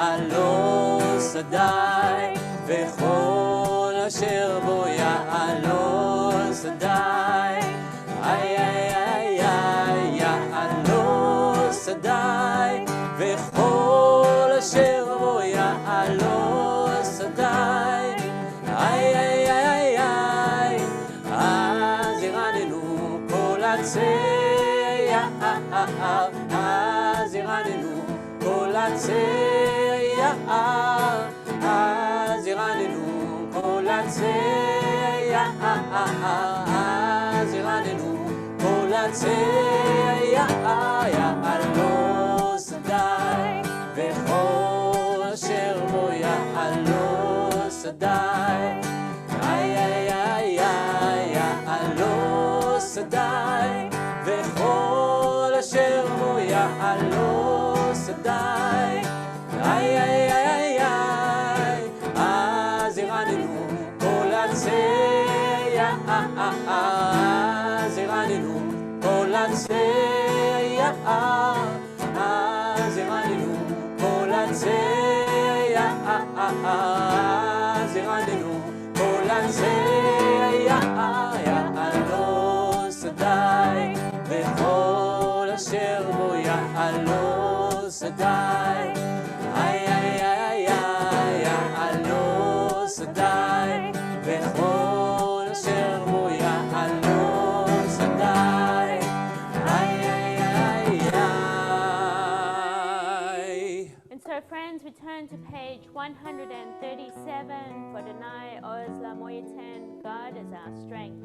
יעלו שדי וכל אשר בו יעלו שדי איי איי איי איי יעלו שדי וכל אשר בו יעלו שדי איי איי איי איי אז ירננו כל עצי אז ירננו כל עצי אז ירננו כל עצי אז ירננו כל עצי יעלו שדי וכל אשר בו יעלו שדי איי איי איי איי יעלו שדי וכל אשר בו יעלו שדי איי איי איי איי אז ירננו כל עצי אז ירננו כל עצי אז ירננו כל עצי אז ירננו כל עצי יעלו שדי וכל אשר בו יעלו שדי איי איי איי איי יעלו שדי וכל אשר בו יעלו שדי איי איי איי איי. And so friends, we turn to page 137 for Danai Oz La Moyeten, God is our strength.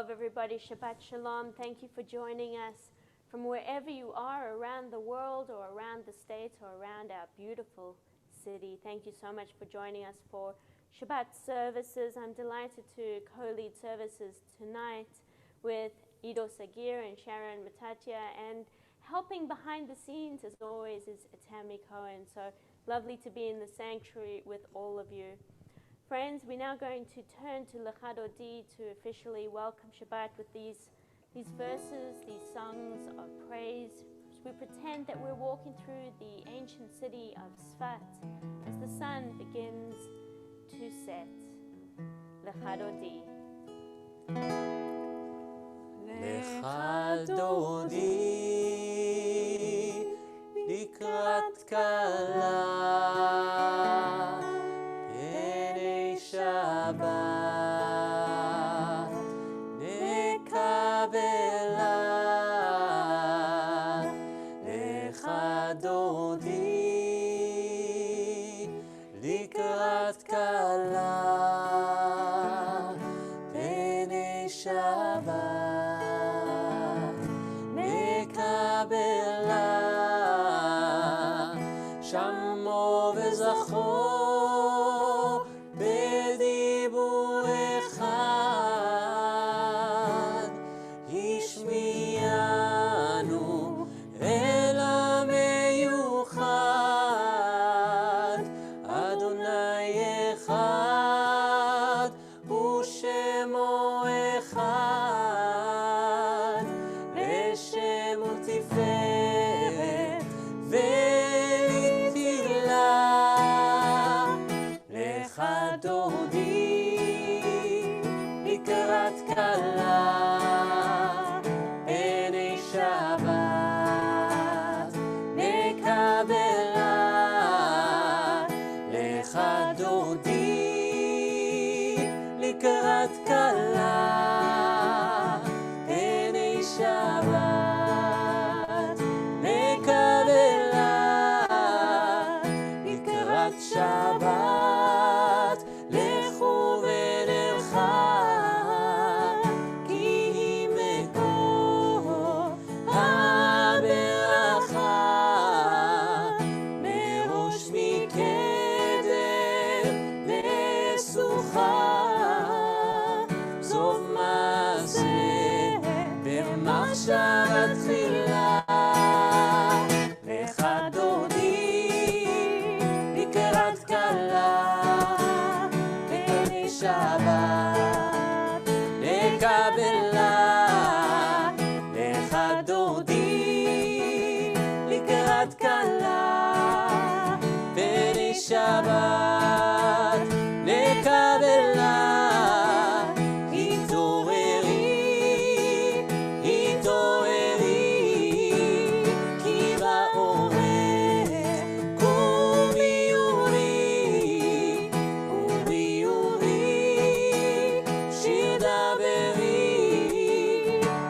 Tov, everybody. Shabbat Shalom. Thank you for joining us from wherever you are around the world or around the States or around our beautiful city. Thank you so much for joining us for Shabbat services. I'm delighted to co-lead services tonight with Ido Sagir and Sharon Matatia, and helping behind the scenes as always is Tammy Cohen. So lovely to be in the sanctuary with all of you. Friends, we're now going to turn to Lechad Odi to officially welcome Shabbat with these verses, these songs of praise. We pretend that we're walking through the ancient city of Sfat as the sun begins to set. Lechad Odi. Lechad Odi לקראת כלה פני שבת נקבלה לechad Odi לקראת כלה פני שבת נקבלה שמו וזכור בדיבור אחד השמיענו אל המיוחד אדוני אחד ושמו אחד לשם ולתפארת לechad Odi לקראת כלה פני שבת נקבלה lechad Odi לקראת כלה פני שבת נקבלה לקראת שבת לכו ונלכה כי היא מקור הברכה מראש מקדם לשוחה סוף מעשה במחשבה תחילה lechad Odi לקראת כלה פני שבת נקבלה lechad Odi לקראת כלה פני שבת נקבלה התעוררי התעוררי כי בעורר קומי אורי אורי אורי שיר דברי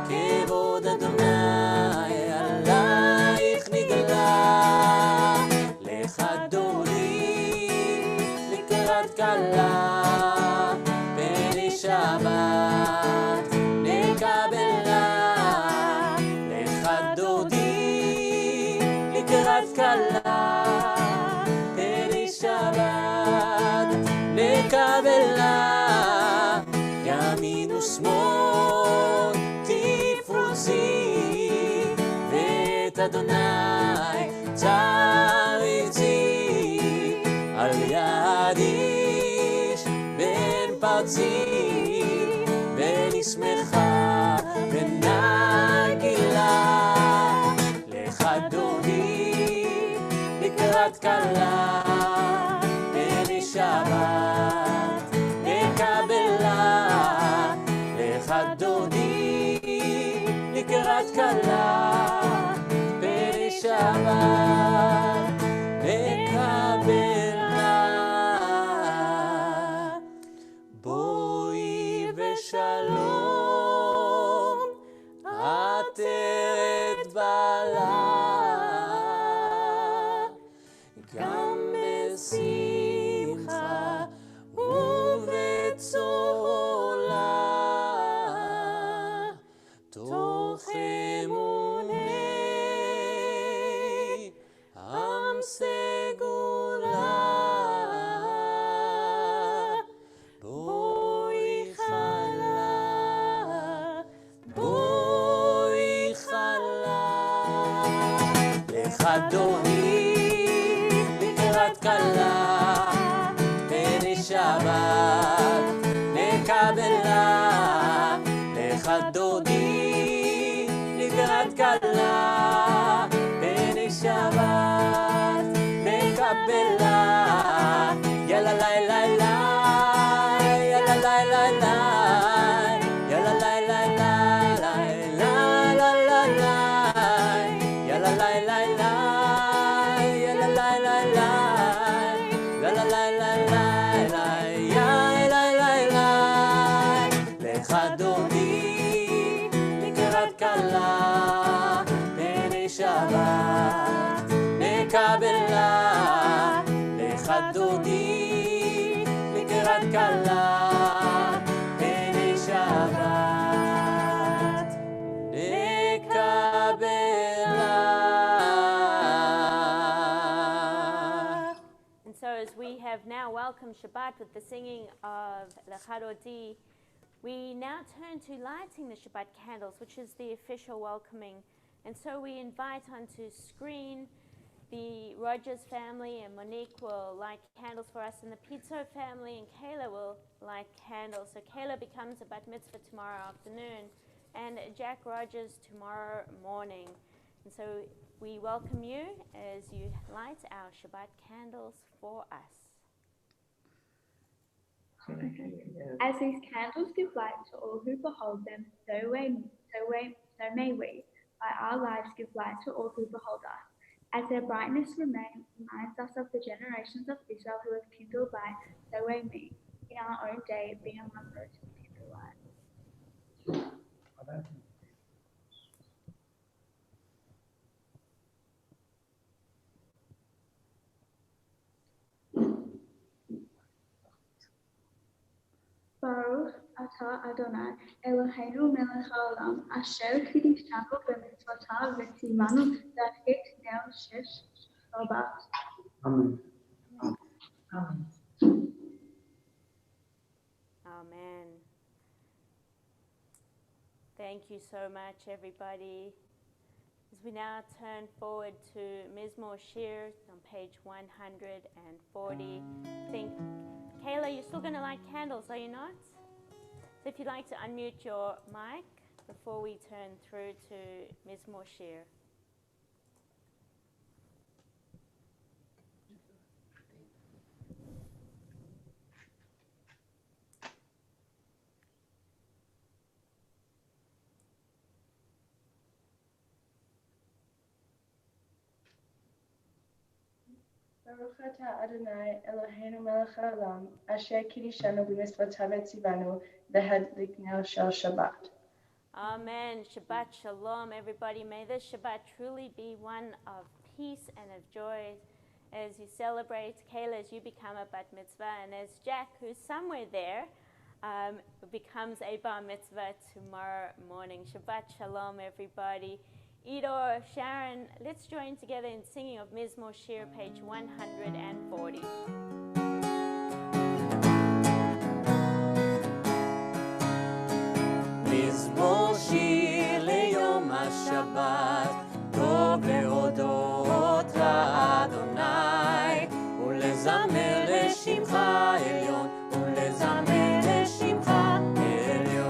כבוד אדוני עלייך נגלה lechad Odi לקראת כלה פני שבת נקבלה lechad Odi לקראת כלה פני שבת נקבלה ימין ושמאל תפרוצי ואת אדוני תריצי על יד איש בן פרצי ונשמחה ונגילה lechad Odi לקראת כלה פני שבת נקבלה lechad Odi לקראת כלה פני שבת נקבלה בואי ושלום עטרת בלה גם kala, beni Shabbat, me Kabbalat, yalla lai lai lai, yalla lai lai lai, yalla lai lai lai, la la la la, yalla lai lai lai, yalla lai lai lai, la la lai lai lai, ya lai lai lai, lecha dodi לקראת כלה, בני שבת, מקבלה, לך דודי, לקראת כלה, בני שבת, מקבלה. And so as we have now welcomed Shabbat with the singing of Lecha Dodi, we now turn to lighting the Shabbat candles, which is the official welcoming. And so we invite onto screen the Rogers family, and Monique will light candles for us, and the Pizzo family and Kayla will light candles. So Kayla becomes a bat mitzvah tomorrow afternoon, and Jack Rogers tomorrow morning. And so we welcome you as you light our Shabbat candles for us. As these candles give light to all who behold them, so may we, by our lives, give light to all who behold us. As their brightness reminds us of the generations of Israel who have kindled light, so may we, in our own day, be among those who kindle light. Baruch atah Adonai Eloheinu melech haolam asher kiddushanu b'mitzvotav v'tzivanu להדליק נר שש שבת. Amen. Amen. Thank you so much, everybody. As we now turn forward to Mizmor Shir on page 140, I think, Kayla, you're still going to light candles, are you not? So if you'd like to unmute your mic before we turn through to Mizmor Shir. Baruch atah Adonai Eloheinu melech haolam asher kiddushanu b'mitzvotav v'tzivanu להדליק נר של Shabbat. Amen. Shabbat Shalom, everybody. May this Shabbat truly be one of peace and of joy as you celebrate, Kayla, as you become a bat mitzvah, and as Jack, who's somewhere there, becomes a bar mitzvah tomorrow morning. Shabbat Shalom, everybody. Idor, Sharon, let's join together in singing of Mizmor Shir, page 140. מזמור שיר ליום השבת, טוב להודות לאדוני, ולזמר לשמך עליון, ולזמר לשמך עליון.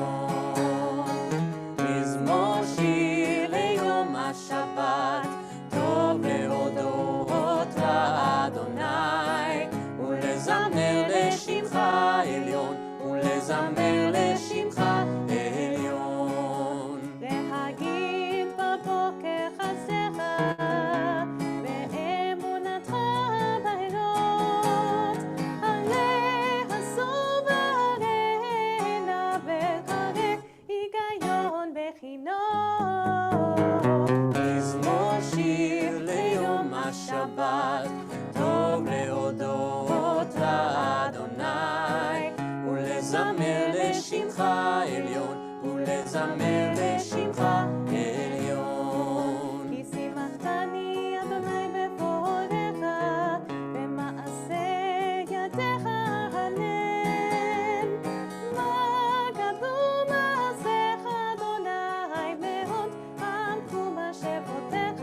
מזמור שיר ליום השבת, טוב להודות לאדוני, ולזמר לשמך עליון, ולזמר לשמך עליון. להגיד בבוקר חסדך, באמונתך בלילות, עלי הסור ועלי נבל, הרי היגיון בחינות. מזמור שיר ליום השבת, טוב להודות לאדוני, ולזמר לשמך עליון, ולזמר לשמך עליון. כי שימחתני אדוני בפועלך, במעשה ידיך הלל. מה גדול מעשיך אדוני, מאוד עמקו מחשבותיך.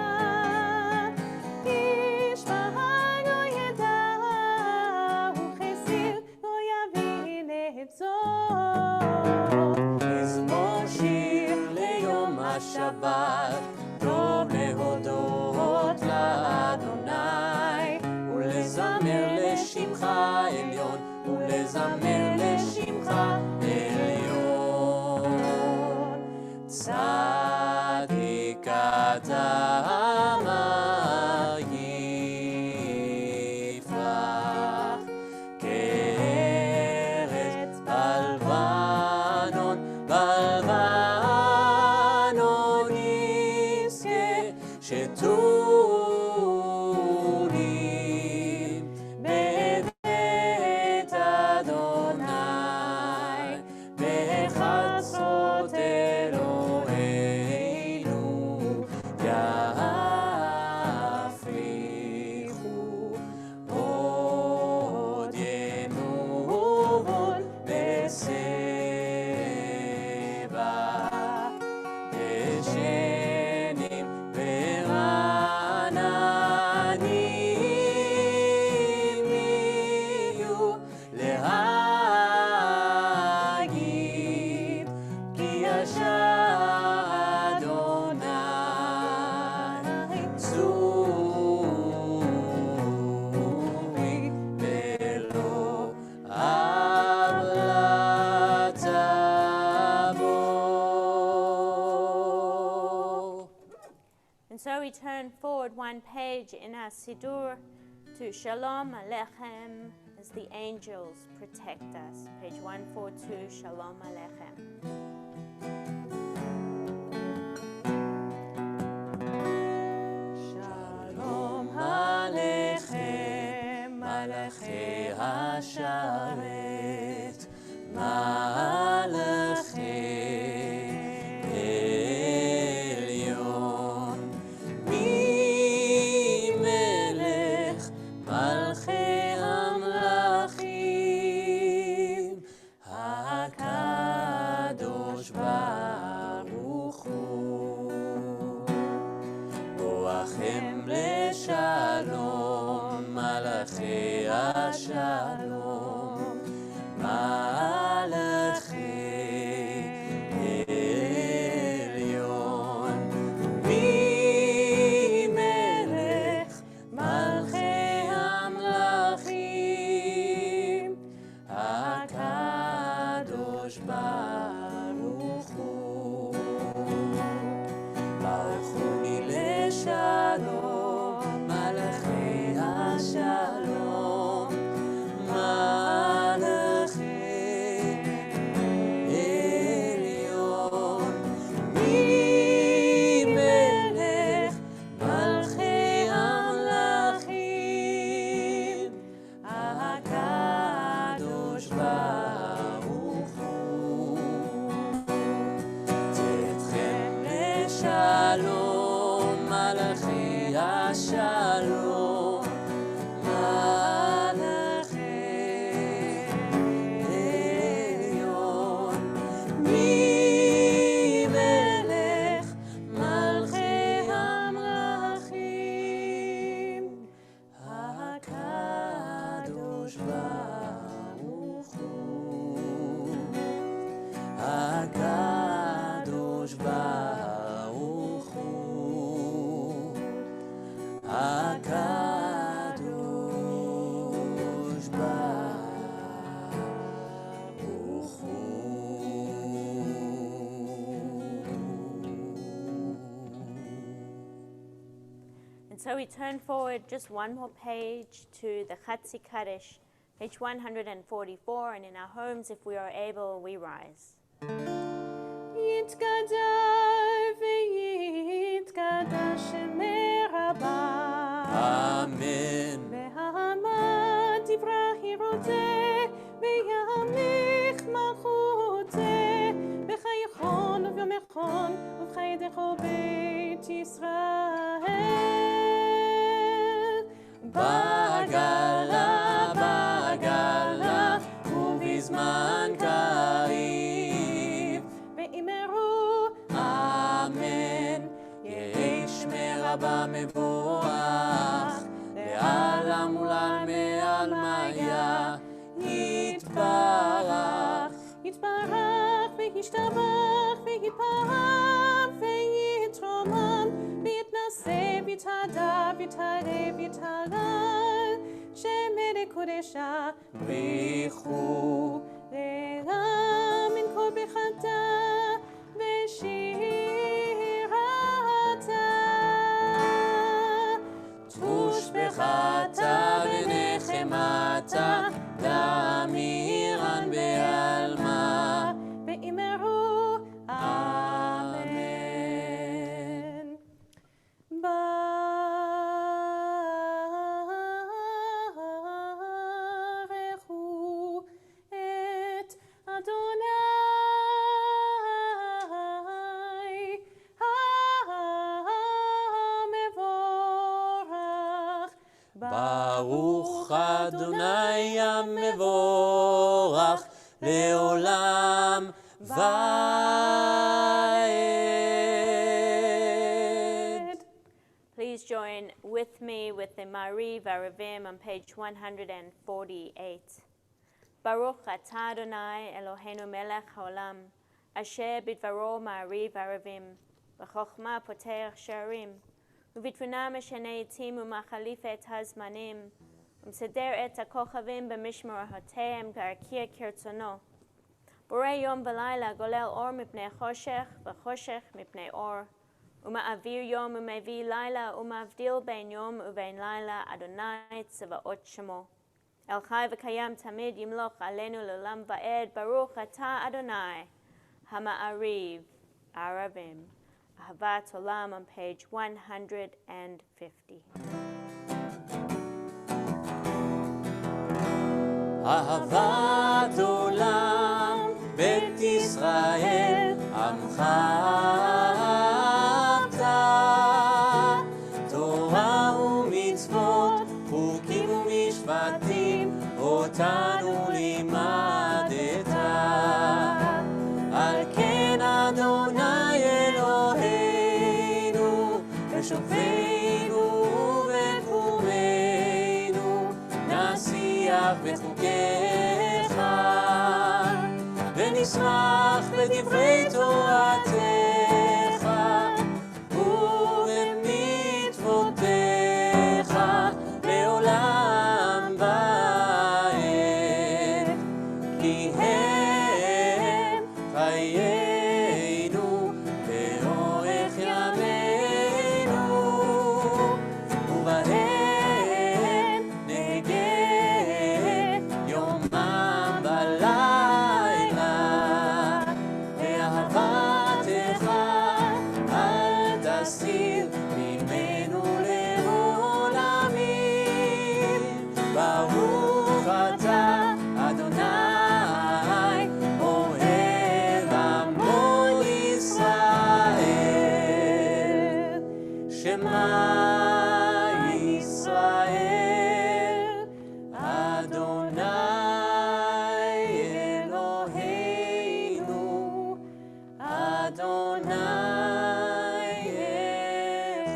איש בהר לא ידע, וכסיר לא יבין את זאת. מזמור שיר forward one page in our Siddur to Shalom Aleichem as the angels protect us. Page 142, Shalom Aleichem. Shalom Aleichem, Malachi HaSharet, Malachi Elyon, Mi-Melech, Malchi Hamlachim, HaKadosh Baruch Hu. Boachem לשלום, מלאכי השלום, מלאכי עליון, ממלך מלכי המלכים, הקדוש ברוך הוא. ברכוני לשלום, מלאכי השלום, מלאכי עליון, ממלך מלכי המלכים, הקדוש ברוך הוא. צאתכם לשלום, מלאכי השלום, מלאכי עליון, ממלך מלכי המלכים, הקדוש ברוך הוא, הקדוש ברוך הוא, הקדוש ברוך הוא. And so we turn forward just one more page to the Chatzi Kaddish, page 144, and in our homes, if we are able, we rise. יתגדל ויתקדש שמי רבה, אמן. והעמד דברי רוצה, וימליך מלכותה, בחייכון וביומכון, ובחיידךו בית ישראל. בעגלה, בעגלה, ובזמן קריב, ואמרו אמן. יהי שמי רבה מבורך, לעלם ולעלמי עלמיה, יתברך. יתברך וישתבח ויתפאר ויתרומם ויתנשא ויתהדר ויתעלה ויתהלל שמי לקודשה בריחו, לעם מן כל בחרתה ושירתה תושבחתה ונחמתה, תמירן בעלמה, ואמרו אמן. ברכו את אדוני המבורך. ברוך אדוני המבורך לעולם ועד. Please join with me with the Mari Varavim on page 148. Baruch atah Adonai Eloheinu melech haolam, asher bidvaro Mari Varavim, v'chochma poter sharim, ובתבונה משנה עצים ומחליף את הזמנים, ומסדר את הכוכבים במשמרותיהם כרקיע כרצונו. בורא יום ולילה, גולל אור מפני חושך וחושך מפני אור, ומעביר יום ומביא לילה, ומבדיל בין יום ובין לילה, אדוני צבאות שמו. אל חי וקיים תמיד ימלוך עלינו לעולם ועד, ברוך אתה אדוני, המעריב ערבים. אהבת עולם on page 150. אהבת עולם, בית ישראל, עמך אהבת. תורה ומצוות, חוקים ומשפטים, אותנו לימדת. על כן אדוני אלוהינו, בשופטינו ובקומנו, נשיח בחוקיך, ונשמח בדברי תורתך, ובמצוותיך לעולם ועד. כי הם חיינו לאורך ימינו, ובהם נהגה יומם ולילה. ואהבתך אל תסיר ממנו לעולמים. ברוך אתה אדוני, אוהב עמו ישראל. שמע ישראל, אדוני אלוהינו, אדוני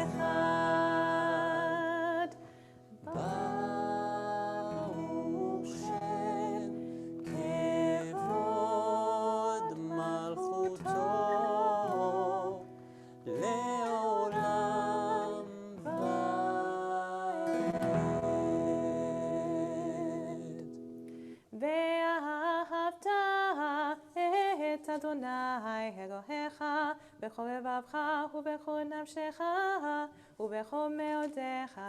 אחד. ברוך שם כבוד מלכותו לעולם ועד. ואהבת את אדוני אלוהיך בכל לבבך ובכל נפשך ובכל מאודיך,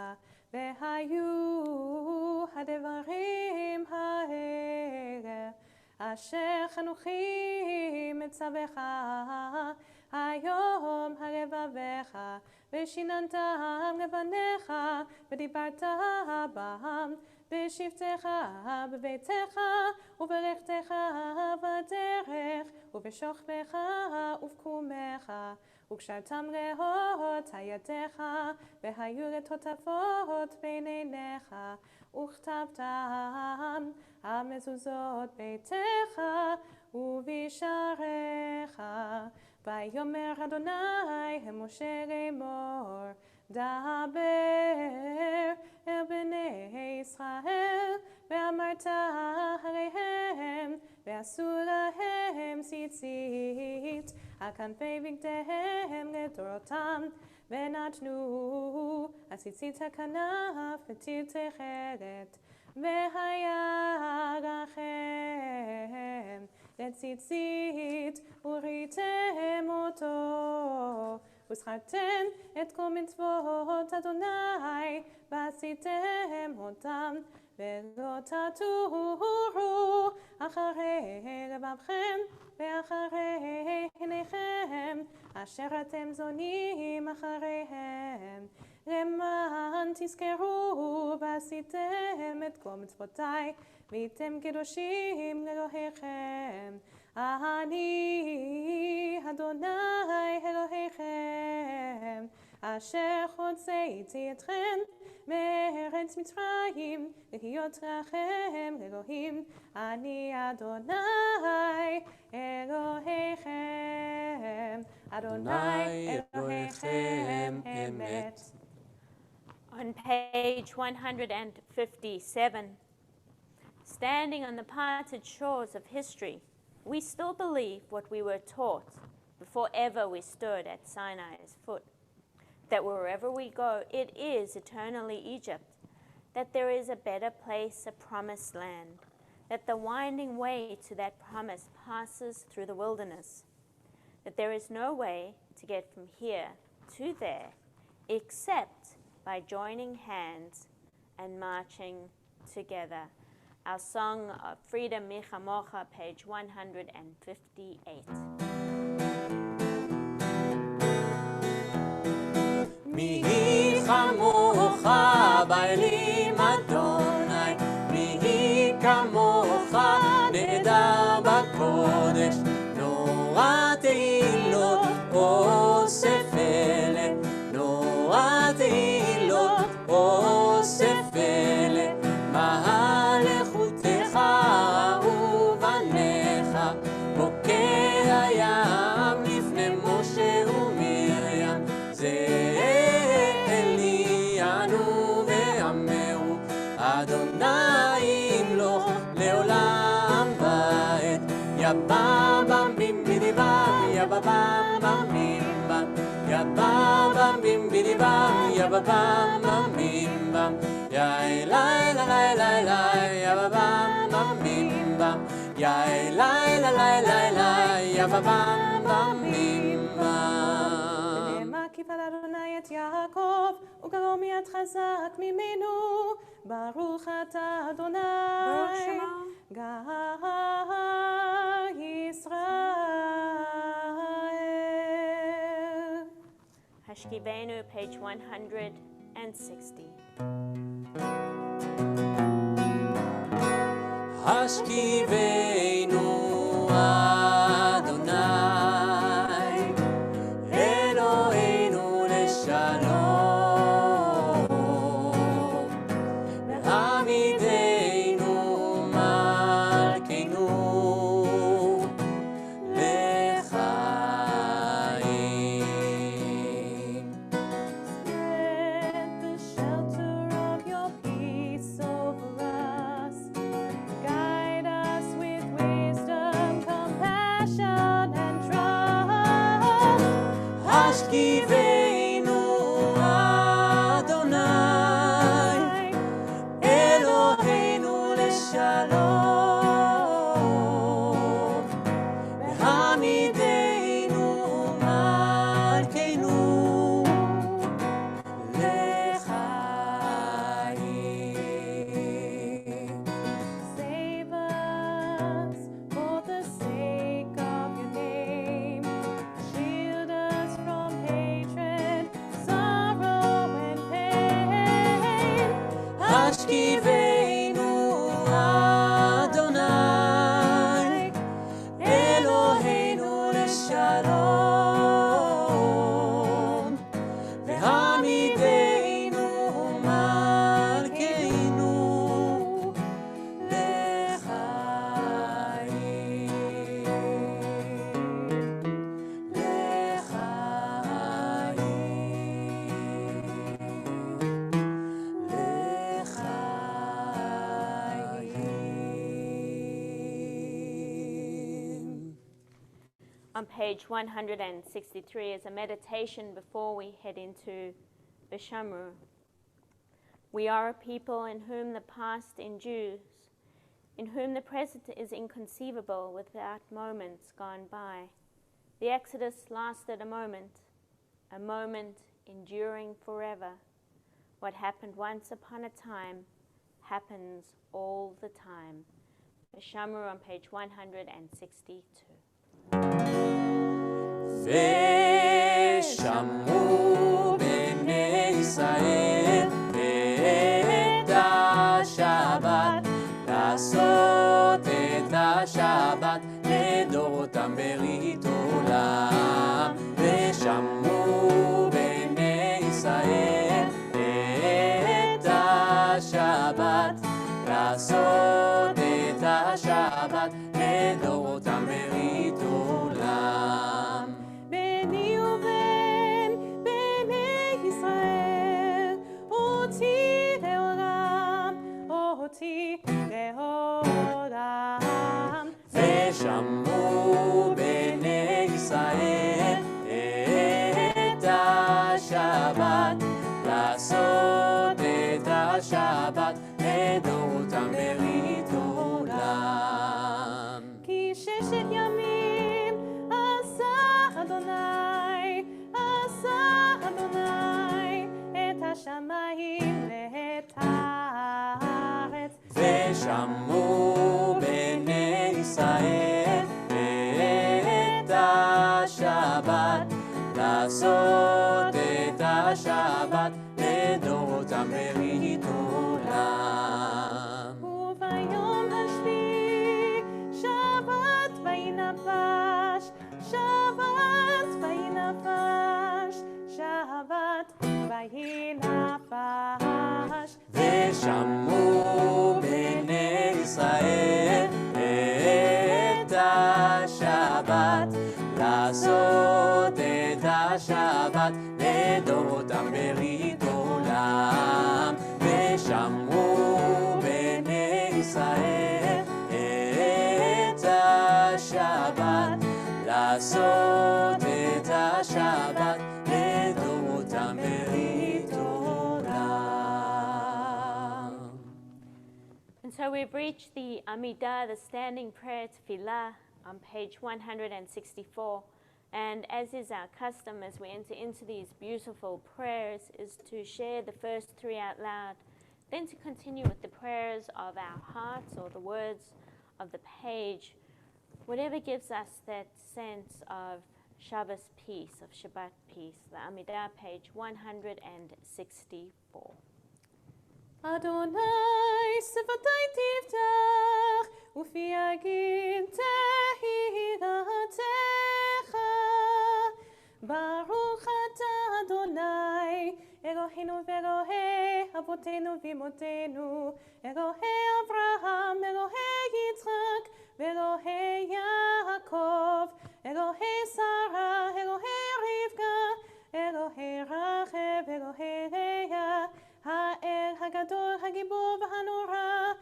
והיו הדברים האלה אשר חנוכי מצווך היום הלבביך, ושיננתם לבניך, ודיברת בם בשבתך בביתך ובלכתך בדרך ובשוכבך ובקומך, וקשרתם לאות ידיך, והיו לטוטפות בין עיניך, וכתבתם על מזוזות ביתך ובשעריך. ויאמר אדוני אל משה לאמור, דבר אל בני ישראל, ואמרת עליהם, ועשו להם ציצית על כנפי בגדיהם לדורותם, ונתנו הציצית הכנף ותיר תכלת. והיה לכם לציצית וראיתם אותו, וזכרתם את כל מצוות אדוני ועשיתם אותם, ולא תטורו אחרי לבבכם ואחרי עיניכם אשר אתם זונים אחריהם, למען תזכרו ועשיתם את כל מצוותיי, והייתם קדושים לאלוהיכם. אני אדוני אלוהיכם, אשר הוצאתי אתכם מארץ מצרים, להיות לכם אלוהים. אני אדוני אלוהיכם, אדוני אלוהיכם אמת. On page 157, standing on the parted shores of history, we still believe what we were taught before ever we stood at Sinai's foot, that wherever we go, it is eternally Egypt, that there is a better place, a promised land, that the winding way to that promise passes through the wilderness, that there is no way to get from here to there, except by joining hands and marching together. Our song of Freedom Michamocha, page 158. מי כמוך באלים אדוני, מי כמוך נהדר בקודש, נורא תהילות אוסף אלה, נורא תהילות אוסף אלה, מהלכותך ובניך, בוקע הים לפני משה ומרים, זה אדוני ימלוך לעולם ועד. יא בם בם בים בידי בם, יא בם בם בים בם, יא בם בם בים בידי בם, יא בם בם בים בם, יא אלי אלי אלי אלי, יא בם בם בים בם, יא אלי אלי אלי אלי, יא בם בם בים בם. ונאמר כי פעל אדוני את יעקב, וגרור מיד חזק ממנו. ברוך אתה אדוני, ברוך שמו. גר ישראל. Hashkivenu, page 160. השכיבנו אדוני, אלוהינו לשלום, ועמידנו מלכנו לחיים. Spread the shelter of your peace over us. Guide us with wisdom, compassion, and trust. השכיבנו אדוני, אלוהינו לשלום, והעמידנו מלכנו לחיים. Save us for the sake of your name. Shield us from hatred, sorrow, and pain. השכיבנו אדוני, אלוהינו לשלום, והעמידנו מלכנו לחיים. לחיים. On page 163 is a meditation before we head into Bishamru. We are a people in whom the past endures, in whom the present is inconceivable without moments gone by. The Exodus lasted a moment enduring forever. What happened once upon a time happens all the time. Bishamru on page 162. ושמעו בני ישראל את השבת, לעשות את השבת לדורותם ברית עולם. ושמעו בני ישראל את השבת, לעשות את השבת לדורותם ברית עולם. ביני ובין בני ישראל, אותי לעולם, אותי לעולם. ושמעו בני ישראל את השבת, לעשות את השבת לדורותם ברית עולם. כי ששת ימים עשה אדוני, עשה לעשות את השבת לדורותם ברית עולם. וביום השביעי שבת וינפש, שבת וינפש, שבת וינפש. ושמעו בני ישראל את השבת, לעשות את השבת לדורותם ברית עולם. ושמעו בני ישראל את השבת, לעשות את השבת לדורותם ברית עולם. And so we've reached the Amidah, the standing prayer tefillah, on page 164. And as is our custom as we enter into these beautiful prayers, is to share the first three out loud, then to continue with the prayers of our hearts or the words of the page, whatever gives us that sense of Shabbos peace, of Shabbat peace. The Amidah, page 164. Adonai sefetay tiftach, ufi yagid tehiratecha. Baruch atah Adonai, Eloheinu ve'Elohei avotenu v'imotenu, Elohei Avraham, Elohei Yitzchak, ve'Elohei Yaakov, Elohei Sarah, Elohei Rivka, Elohei Rachel, Elohei Leah, האל הגדול, הגיבור והנורא,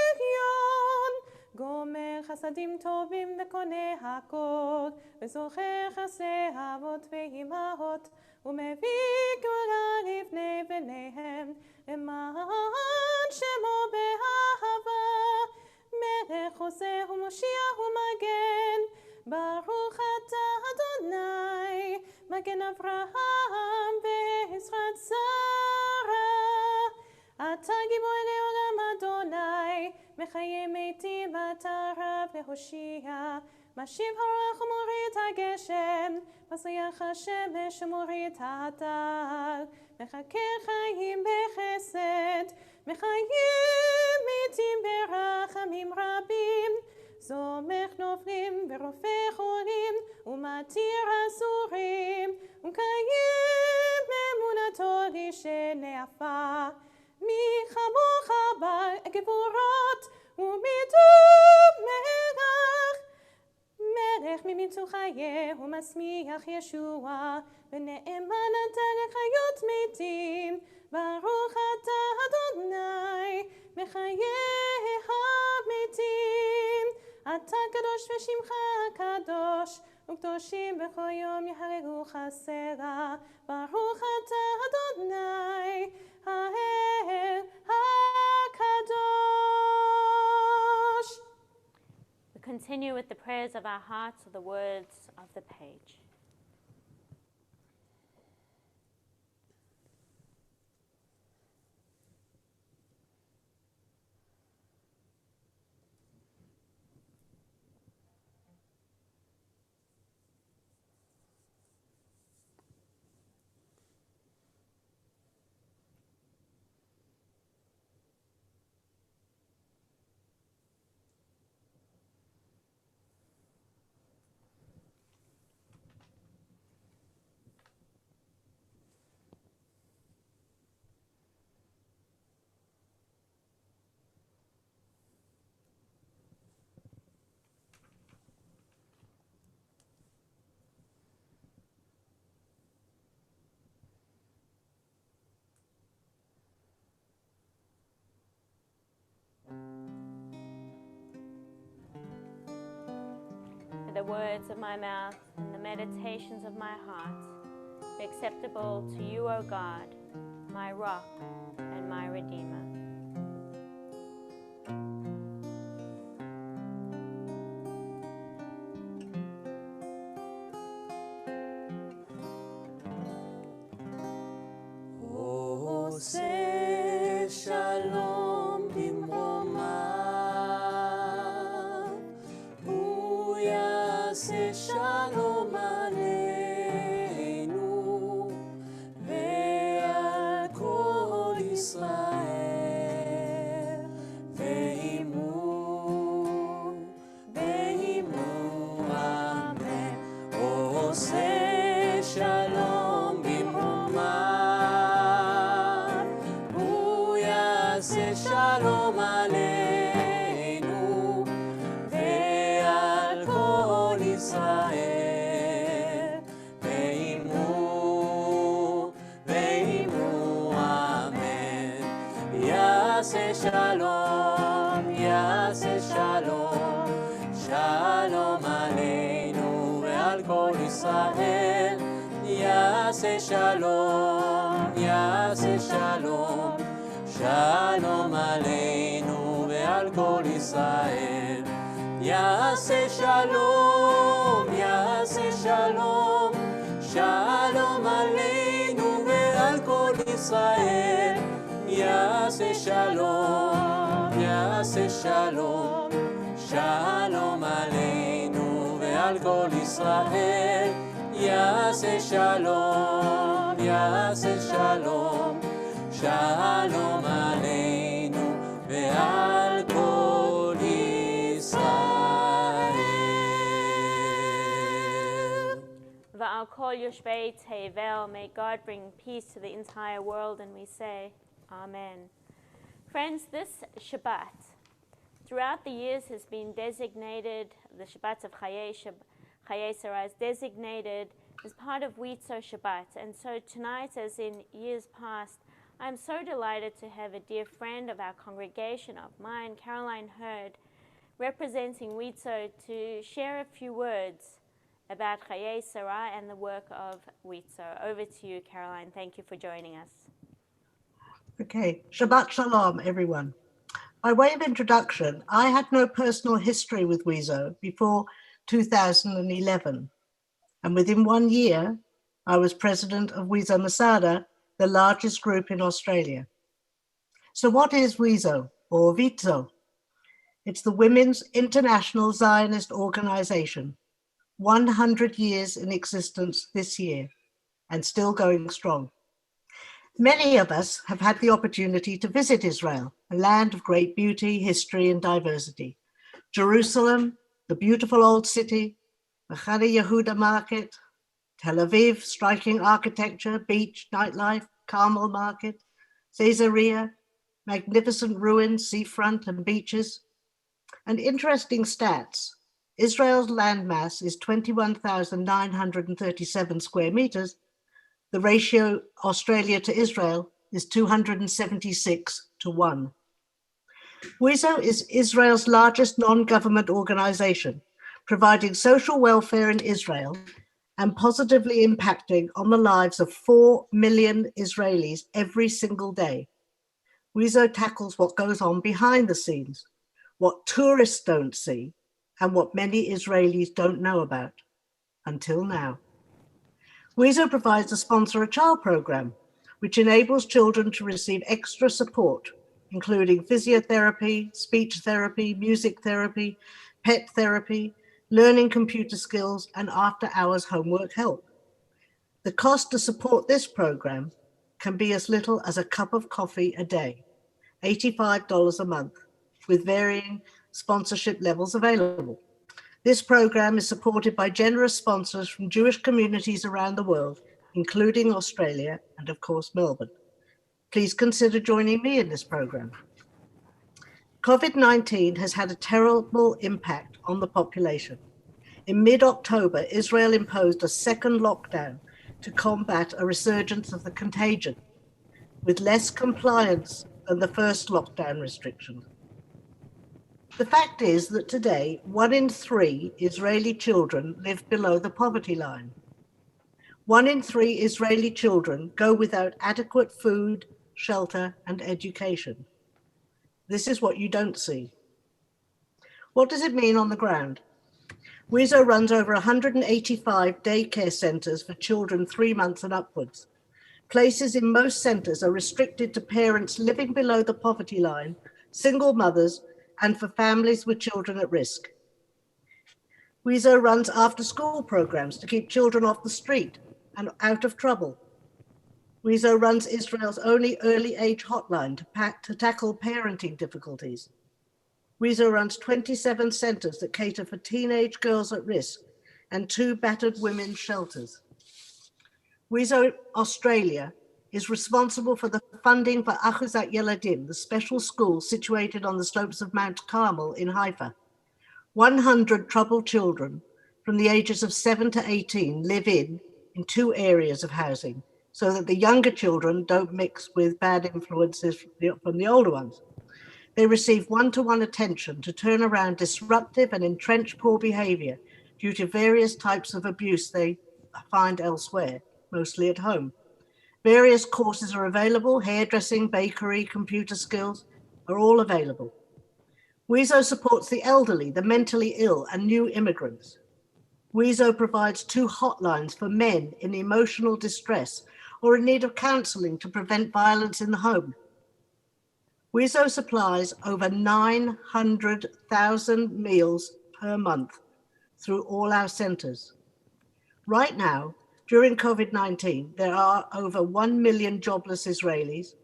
עליון, גומר חסדים טובים וקונה הכל, וזוכר חסדי אבות ואימהות, ומביא גאולה לבני בניהם, למען שמו באהבה, מלך עושה ומושיע ומגן, ברוך אתה אדוני, מגן אברהם בעזרת שרה. אתה גיבור לעולם אדוני, מחיי מתים אתה רב להושיע, משיב הרוח ומוריד הגשם, מסריח השמש ומוריד הטל, מחכה חיים בחסד, מחיים מתים ברחמים רבים, זומך נופלים ורופא חולים, ומתיר אסורים, ומקיים אמונתו לשנאפה. מי כמוך בגבורות, ומטוב מלך, מלך ממיצו חיה, ומשמיח ישוע, ונאמן אתה לחיות מתים, ברוך אתה אדוני, מחיי המתים. אתה קדוש ושמך קדוש, וקדושים בכל יום יהללוך סלה. ברוך אתה אדוני, האל הקדוש. We continue with the prayers of our hearts or the words of the page. The words of my mouth and the meditations of my heart be acceptable to you, O God, my rock and my redeemer. עושה שלום במרומיו, הוא יעשה שלום עלינו. יעשה שלום, שלום עלינו ועל כל ישראל. יעשה שלום, יעשה שלום, שלום עלינו ועל כל ישראל. יעשה שלום, יעשה שלום, שלום עלינו ועל כל ישראל. יעשה שלום, יעשה שלום, שלום עלינו ועל כל ישראל. יעשה שלום, יעשה שלום, שלום עלינו ועל כל ישראל. Va'al kol yoshvei tevel, may God bring peace to the entire world, and we say, Amen. Friends, this Shabbat, throughout the years, has been designated, the Shabbat of Chayei Sarah is designated as part of Witzo Shabbat. And so tonight, as in years past, I'm so delighted to have a dear friend of our congregation, of mine, Caroline Hurd, representing Witzo, to share a few words about Chayei Sarah and the work of Witzo. Over to you, Caroline. Thank you for joining us. Okay, Shabbat Shalom, everyone. By way of introduction, I had no personal history with Witzo before 2011. And within 1 year, I was president of Witzo Masada, the largest group in Australia. So what is Witzo, or Witzo? It's the Women's International Zionist Organization, 100 years in existence this year, and still going strong. Many of us have had the opportunity to visit Israel, a land of great beauty, history, and diversity. Jerusalem, the beautiful old city, Machane Yehuda Market, Tel Aviv, striking architecture, beach, nightlife, Carmel Market, Caesarea, magnificent ruins, seafront, and beaches. And interesting stats, Israel's landmass is 21,937 square meters. The ratio Australia to Israel is 276 to 1. Witzo is Israel's largest non-government organization, providing social welfare in Israel and positively impacting on the lives of 4 million Israelis every single day. Witzo tackles what goes on behind the scenes, what tourists don't see, and what many Israelis don't know about, until now. Witzo provides a Sponsor a Child program, which enables children to receive extra support, including physiotherapy, speech therapy, music therapy, pet therapy, learning computer skills, and after-hours homework help. The cost to support this program can be as little as a cup of coffee a day, $85 a month, with varying sponsorship levels available. This program is supported by generous sponsors from Jewish communities around the world, including Australia and, of course, Melbourne. Please consider joining me in this program. COVID-19 has had a terrible impact on the population. In mid-October, Israel imposed a second lockdown to combat a resurgence of the contagion, with less compliance than the first lockdown restrictions. The fact is that today, 1 in 3 Israeli children live below the poverty line. 1 in 3 Israeli children go without adequate food, shelter, and education. This is what you don't see. What does it mean on the ground? Witzo runs over 185 daycare centers for children 3 months and upwards. Places in most centers are restricted to parents living below the poverty line, single mothers, and for families with children at risk. Witzo runs after-school programs to keep children off the street and out of trouble. Witzo runs Israel's only early age hotline to tackle parenting difficulties. Witzo runs 27 centers that cater for teenage girls at risk and 2 battered women's shelters. Witzo Australia is responsible for the funding for Achuzat Yeladim, the special school situated on the slopes of Mount Carmel in Haifa. 100 troubled children from the ages of 7 to 18 live in 2 areas of housing, so that the younger children don't mix with bad influences from the older ones. They receive one-to-one attention to turn around disruptive and entrenched poor behavior due to various types of abuse they find elsewhere, mostly at home. Various courses are available. Hairdressing, bakery, computer skills are all available. WIZO supports the elderly, the mentally ill, and new immigrants. WIZO provides 2 hotlines for men in emotional distress or in need of counseling to prevent violence in the home. WIZO supplies over 900,000 meals per month through all our centers. Right now, during COVID-19, there are over 1 million jobless Israelis,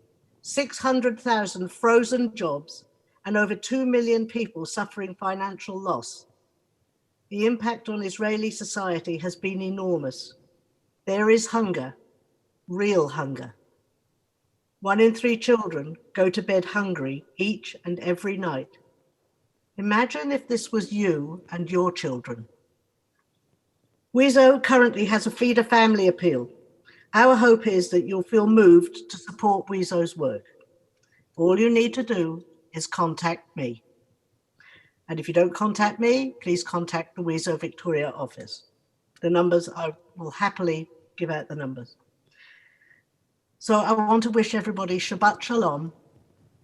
600,000 frozen jobs, and over 2 million people suffering financial loss. The impact on Israeli society has been enormous. There is hunger, real hunger. 1 in 3 children go to bed hungry each and every night. Imagine if this was you and your children. WIZO currently has a Feed a Family appeal. Our hope is that you'll feel moved to support WIZO's work. All you need to do is contact me. And if you don't contact me, please contact the WIZO Victoria office. The numbers, I will happily give out the numbers. So I want to wish everybody Shabbat Shalom.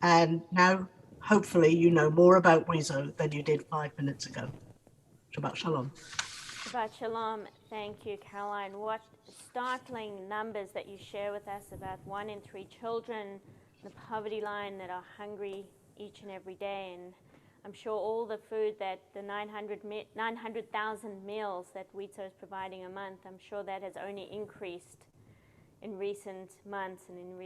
And now, hopefully, you know more about WIZO than you did 5 minutes ago. Shabbat Shalom. Shabbat Shalom. Thank you, Caroline. What startling numbers that you share with us about 1 in 3 children, the poverty line, that are hungry each and every day. And I'm sure all the food that the 900,000 meals that WIZO is providing a month, I'm sure that has only increased in recent months and in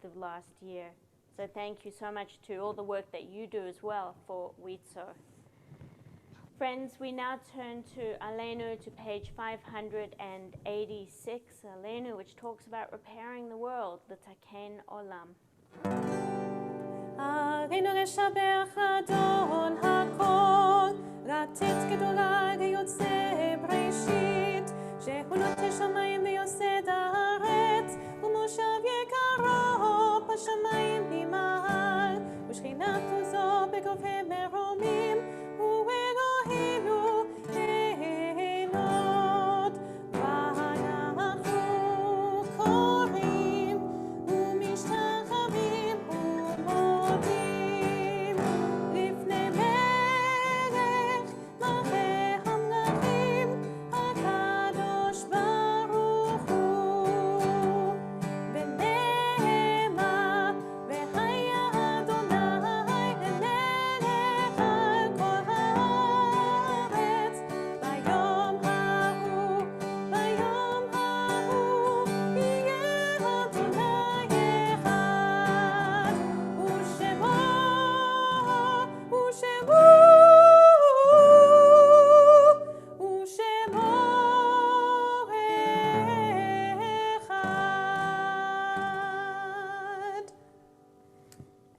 the last year. So thank you so much to all the work that you do as well for WIZO. Friends, we now turn to Aleinu, to page 586, Aleinu, which talks about repairing the world, the Taken Olam. עלינו לשבח אדון הכל, לתת גדולה ליוצא בראשית, שהוא נוטה שמיים ויוסד הארץ, ומושב יקרו בשמיים ממעל, ושכינת עוזו בגובה מרומים, הוא אלוהינו אלות, ואנחנו קוראים ומשתחווים ומודים לפני מלך מלכי המלכים, הקדוש ברוך הוא. ונאמר, והיה אדוני למלך על כל הארץ, ביום ההוא, ביום ההוא, יהיה אדוני אחד, ושמו אחד.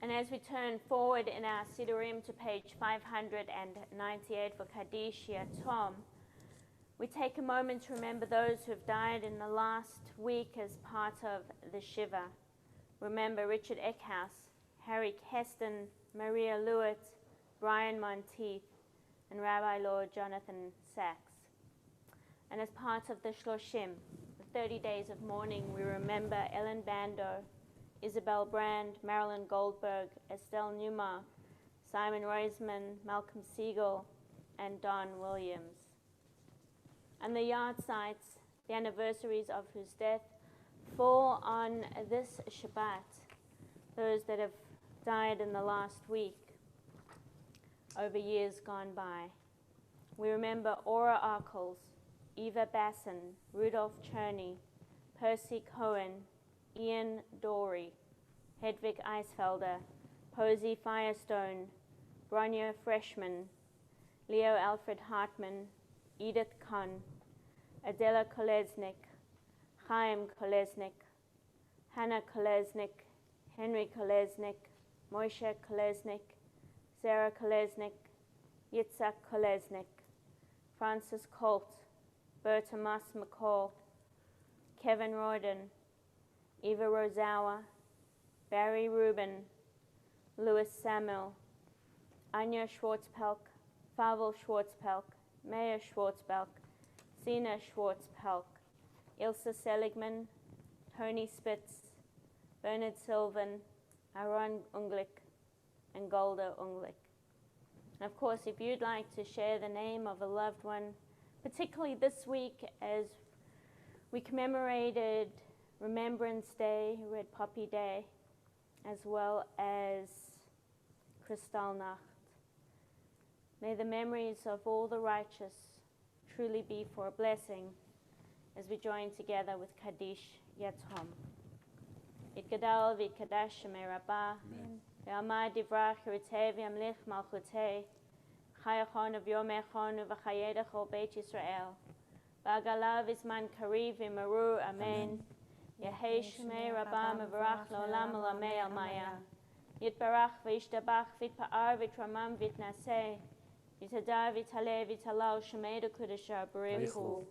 And as we turn forward in our Siddurim to page 598 for Kaddish Yatom, we take a moment to remember those who have died in the last week as part of the Shiva. Remember Richard Eckhouse, Harry Keston, Maria Lewitt, Brian Monteith, and Rabbi Lord Jonathan Sachs. And as part of the Shloshim, the 30 days of mourning, we remember Ellen Bando, Isabel Brand, Marilyn Goldberg, Estelle Newmar, Simon Roseman, Malcolm Siegel, and Don Williams. And the yard sites, the anniversaries of whose death fall on this Shabbat, those that have died in the last week, over years gone by. We remember Aura Arkles, Eva Basson, Rudolph Cherney, Percy Cohen, Ian Dorey, Hedvig Eisfelder, Posey Firestone, Bronya Freshman, Leo Alfred Hartman, Edith Kahn, Adela Kolesnik, Chaim Kolesnik, Hannah Kolesnik, Henry Kolesnik, Moshe Kolesnik, Sarah Kolesnik, Yitzhak Kolesnik, Francis Colt, Berta Moss McCall, Kevin Royden, Eva Rosawa, Barry Rubin, Louis Samuel, Anya Schwartzpelk, Pavel Schwartzpelk, Meir Schwartzpelk, Sina Schwartzpelk, Ilse Seligman, Tony Spitz, Bernard Sylvan, Aaron Unglik, and Golda Unglik. And of course, if you'd like to share the name of a loved one, particularly this week as we commemorated Remembrance Day, Red Poppy Day, as well as Kristallnacht. May the memories of all the righteous truly be for a blessing as we join together with Kaddish Yatzom. Yitgadal v'yitkadosh Shemei Rabbah, v'yamad divrach yirteh v'yamlich malchuteh, chayachon v'yomechon v'chayedach ol Beit Yisrael, v'agala v'zman kariv v'maru, amen. Yehei Shemei Rabbah mevarach l'olam olamei almaya. Yitbarach v'yishtabach v'yitpa'ar v'yitramam v'yitnaseh, v'yitadar v'yitaleh v'yitalal Shemei d'Kudashah b'richu.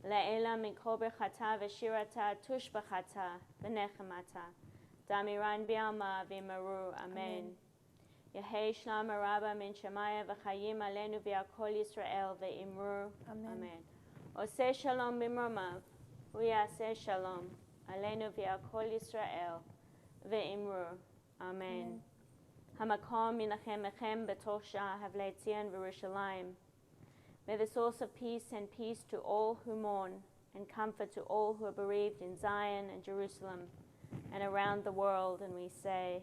Le'ela min kol berchata v'shirata tush b'chata v'nechemata damiran bi'alma v'maru, amen. Yehei shlam rabba min shemaya v'chayim alenu v'yakol Yisrael v'imru, amen. Oseh shalom b'mromav v'yaseh shalom alenu v'yakol Yisrael v'imru, amen. Hamakom yinachem echem b'toch shah havlei Tzion v'Yerushalayim. May the source of peace send peace to all who mourn and comfort to all who are bereaved in Zion and Jerusalem and around the world. And we say,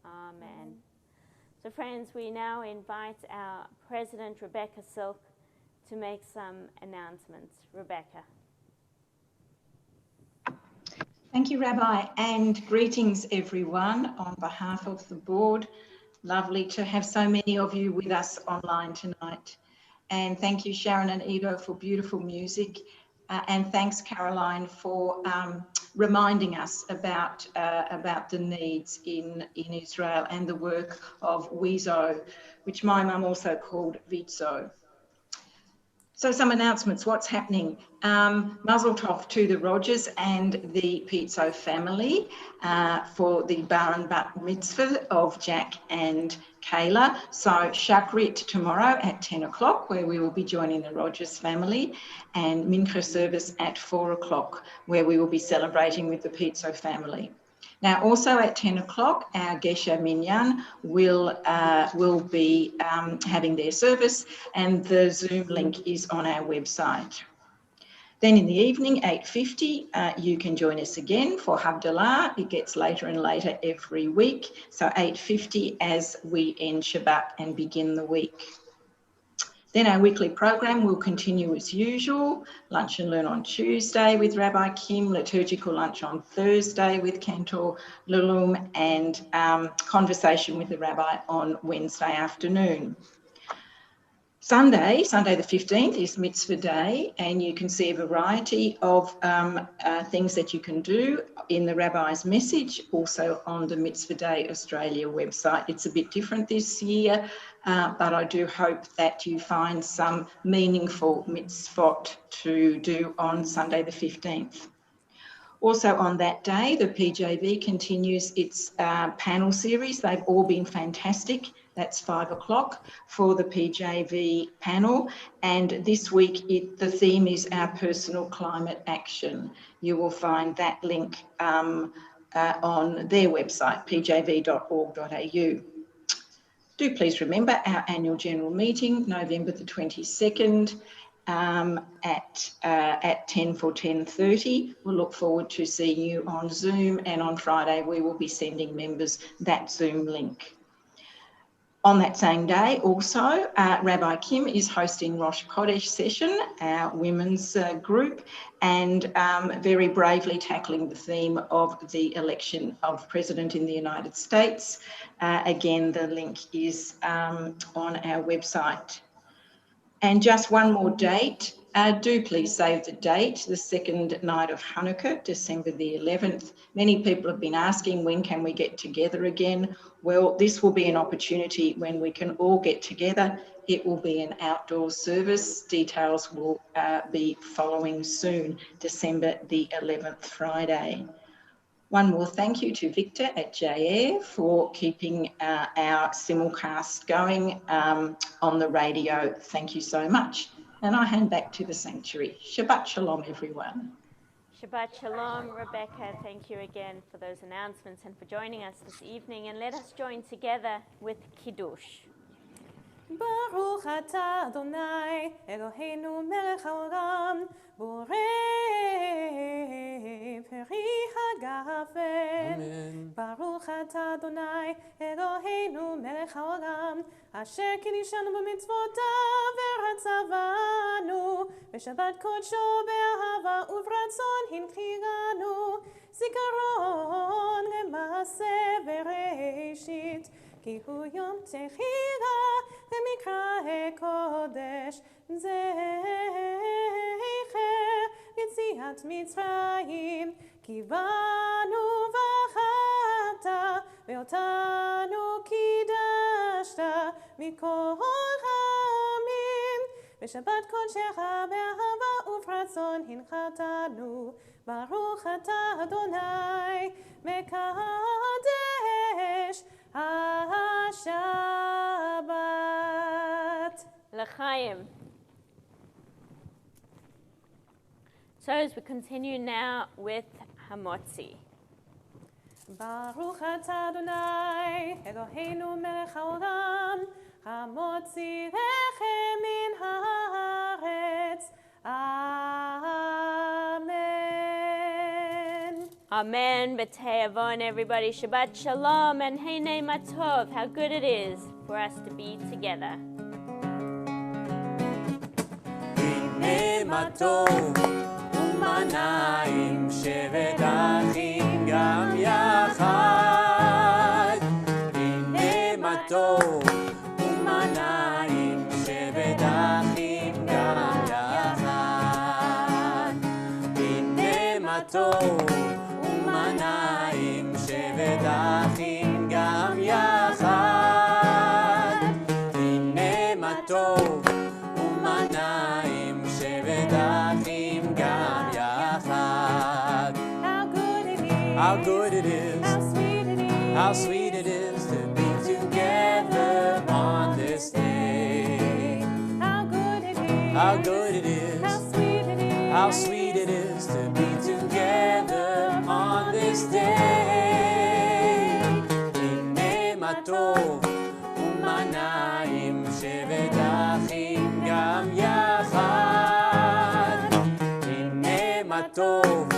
Amen. So friends, we now invite our President, Rebecca Silk, to make some announcements. Rebecca. Thank you, Rabbi, and greetings everyone on behalf of the board. Lovely to have so many of you with us online tonight. And thank you, Sharon and Ido, for beautiful music. And thanks, Caroline, for reminding us about the needs in Israel and the work of WIZO, which my mum also called VITZO. So some announcements, what's happening? Mazel tov to the Rogers and the Pizzo family for the bar and bat mitzvah of Jack and Kayla. So Shakrit tomorrow at 10 o'clock, where we will be joining the Rogers family, and Mincha service at 4 o'clock, where we will be celebrating with the Pizzo family. Now, also at 10 o'clock, our Gesher Minyan will be having their service, and the Zoom link is on our website. Then in the evening, 8:50, you can join us again for Havdalah. It gets later and later every week. So 8:50 as we end Shabbat and begin the week. Then our weekly program will continue as usual. Lunch and Learn on Tuesday with Rabbi Kim, liturgical lunch on Thursday with Cantor Lulum, and conversation with the rabbi on Wednesday afternoon. Sunday the 15th, is Mitzvah Day, and you can see a variety of things that you can do in the Rabbi's message, also on the Mitzvah Day Australia website. It's a bit different this year, but I do hope that you find some meaningful mitzvot to do on Sunday the 15th. Also on that day, the PJV continues its panel series. They've all been fantastic. That's 5 o'clock for the PJV panel. And this week, the theme is our personal climate action. You will find that link on their website, pjv.org.au. Do please remember our annual general meeting, November the 22nd, at 10 for 10:30. We'll look forward to seeing you on Zoom, and on Friday we will be sending members that Zoom link. On that same day also, Rabbi Kim is hosting Rosh Chodesh session, our women's group, and very bravely tackling the theme of the election of President in the United States. Again, the link is on our website. And just one more date, do please save the date, the second night of Hanukkah, December the 11th. Many people have been asking, when can we get together again? Well, this will be an opportunity when we can all get together. It will be an outdoor service. Details will be following soon, December the 11th, Friday. One more thank you to Victor at JAIR for keeping our simulcast going on the radio. Thank you so much. And I hand back to the sanctuary. Shabbat Shalom, everyone. Shabbat Shalom, Rebecca. Thank you again for those announcements and for joining us this evening. And let us join together with Kiddush. ברוך אתה אדוני אלוהינו מלך העולם בורא פרי הגפן. ברוך אתה אדוני אלוהינו מלך העולם אשר קידשנו במצוותיו ורצה בשבת קודשו באהבה וברצון הנחילנו זיכרון למעשה בראשית כי הוא יום תחילה למקרא קודש זכר יציאת מצרים כי בנו בחרת ואותנו קידשת מכל העמים בשבת קודשך באהבה וברצון הנחלתנו ברוך אתה אדוני מקדש Shabbat. L'chaim. So as we continue now with Hamotzi. Baruch atah Adonai Eloheinu melech haolam hamotzi lechem min haaretz. Amen. Amen. B'te'avon, everybody. Shabbat Shalom and Heinei Matov. How good it is for us to be together. הנה מה טוב ומה נעים שבת אחים גם יחד. הנה מה טוב ומה נעים שבת אחים גם יחד. הנה מה טוב ומה נעים שבת אחים גם יחד. הנה מה טוב ומה נעים שבת אחים גם יחד. How good it is, how sweet it is to be together on this day. How good it is, how sweet it is to be together on this day. הנה מה טוב ומה נעים שבת אחים גם יחד. הנה מה טוב